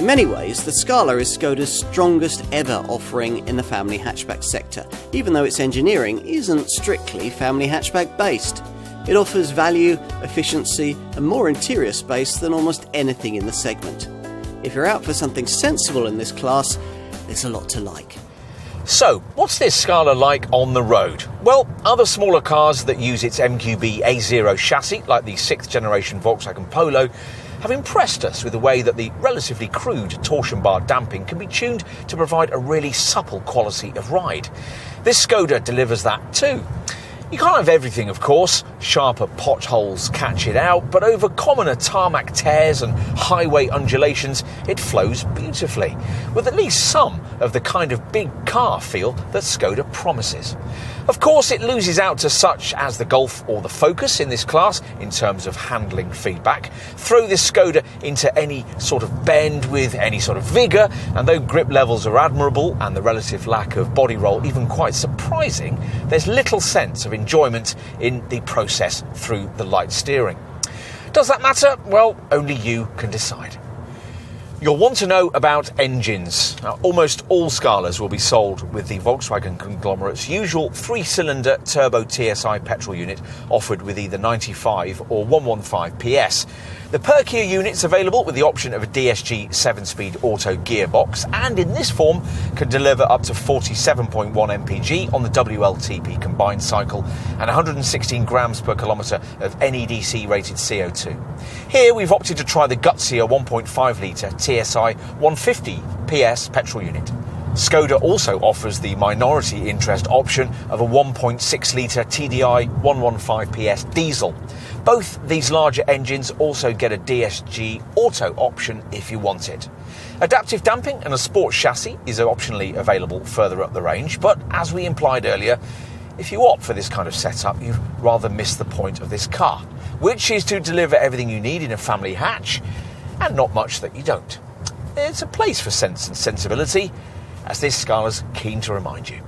In many ways, the Scala is Skoda's strongest ever offering in the family hatchback sector, even though its engineering isn't strictly family hatchback based. It offers value, efficiency and more interior space than almost anything in the segment. If you're out for something sensible in this class, there's a lot to like. So, what's this Scala like on the road? Well, other smaller cars that use its MQB A0 chassis, like the 6th generation Volkswagen Polo, have impressed us with the way that the relatively crude torsion bar damping can be tuned to provide a really supple quality of ride. This Skoda delivers that too. You can't have everything, of course. Sharper potholes catch it out, but over commoner tarmac tears and highway undulations, it flows beautifully, with at least some of the kind of big car feel that Skoda promises. Of course, it loses out to such as the Golf or the Focus in this class in terms of handling feedback. Throw this Skoda into any sort of bend with any sort of vigour, and though grip levels are admirable and the relative lack of body roll even quite surprising, there's little sense of enjoyment in the process through the light steering. Does that matter? Well, only you can decide. You'll want to know about engines. Now, almost all Scalas will be sold with the Volkswagen conglomerate's usual 3-cylinder turbo TSI petrol unit offered with either 95 or 115 PS. The perkier unit's available with the option of a DSG 7-speed auto gearbox, and in this form can deliver up to 47.1 mpg on the WLTP combined cycle and 116 grams per kilometre of NEDC rated CO2. Here we've opted to try the gutsier 1.5 litre TSI 150 PS petrol unit. Skoda also offers the minority interest option of a 1.6 litre TDI 115 PS diesel. Both these larger engines also get a DSG auto option if you want it. Adaptive damping and a sports chassis is optionally available further up the range, but as we implied earlier, if you opt for this kind of setup, you've rather missed the point of this car, which is to deliver everything you need in a family hatch, and not much that you don't. There's a place for sense and sensibility, as this Scala's keen to remind you.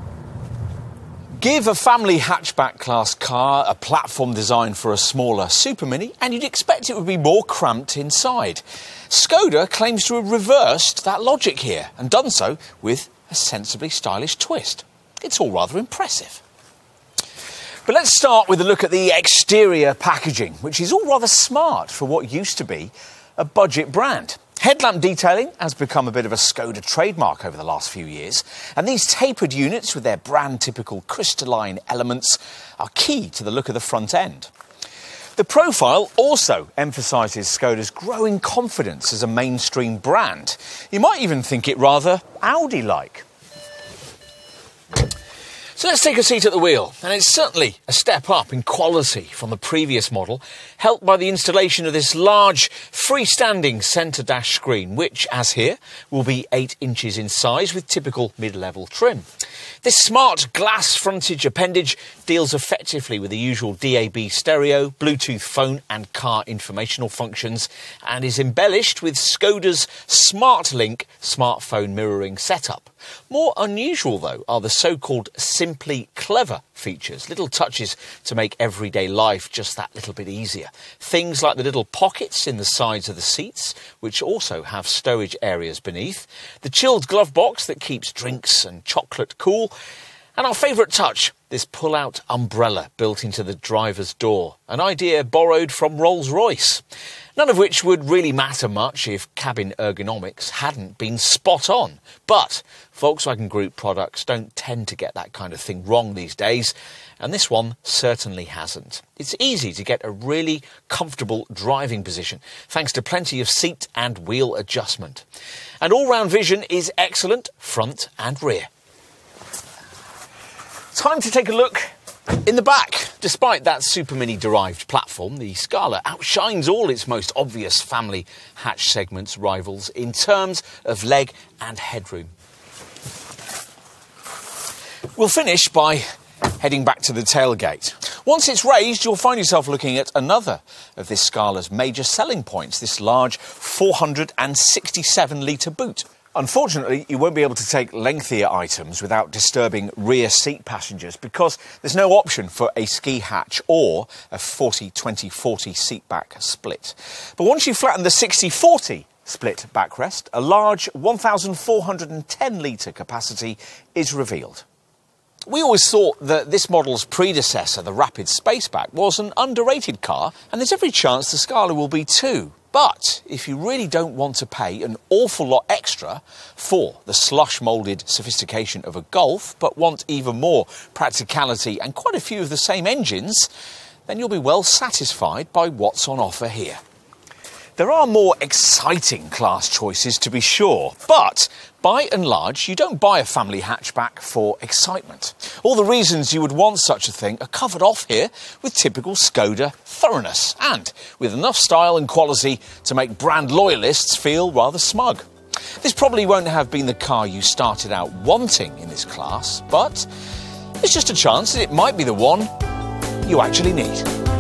Give a family hatchback class car a platform designed for a smaller Super Mini and you'd expect it would be more cramped inside. Skoda claims to have reversed that logic here and done so with a sensibly stylish twist. It's all rather impressive. But let's start with a look at the exterior packaging, which is all rather smart for what used to be a budget brand. Headlamp detailing has become a bit of a Skoda trademark over the last few years, and these tapered units with their brand-typical crystalline elements are key to the look of the front end. The profile also emphasises Skoda's growing confidence as a mainstream brand. You might even think it rather Audi-like. So let's take a seat at the wheel, and it's certainly a step up in quality from the previous model, helped by the installation of this large freestanding centre dash screen, which, as here, will be 8 inches in size with typical mid-level trim. This smart glass frontage appendage deals effectively with the usual DAB stereo, Bluetooth phone and car informational functions, and is embellished with Skoda's SmartLink smartphone mirroring setup. More unusual, though, are the so-called Simply Clever features, little touches to make everyday life just that little bit easier. Things like the little pockets in the sides of the seats, which also have stowage areas beneath, the chilled glove box that keeps drinks and chocolate cool, and our favourite touch, this pull-out umbrella built into the driver's door, an idea borrowed from Rolls-Royce. None of which would really matter much if cabin ergonomics hadn't been spot on. But Volkswagen Group products don't tend to get that kind of thing wrong these days, and this one certainly hasn't. It's easy to get a really comfortable driving position, thanks to plenty of seat and wheel adjustment. And all-round vision is excellent, front and rear. Time to take a look in the back. Despite that Super Mini derived platform, the Scala outshines all its most obvious family hatch segments rivals in terms of leg and headroom. We'll finish by heading back to the tailgate. Once it's raised, you'll find yourself looking at another of this Scala's major selling points, this large 467-litre boot. Unfortunately, you won't be able to take lengthier items without disturbing rear seat passengers because there's no option for a ski hatch or a 40-20-40 seat back split. But once you flatten the 60-40 split backrest, a large 1,410 litre capacity is revealed. We always thought that this model's predecessor, the Rapid Spaceback, was an underrated car, and there's every chance the Scala will be too. But if you really don't want to pay an awful lot extra for the slush-moulded sophistication of a Golf, but want even more practicality and quite a few of the same engines, then you'll be well satisfied by what's on offer here. There are more exciting class choices to be sure, but by and large, you don't buy a family hatchback for excitement. All the reasons you would want such a thing are covered off here with typical Skoda thoroughness and with enough style and quality to make brand loyalists feel rather smug. This probably won't have been the car you started out wanting in this class, but there's just a chance that it might be the one you actually need.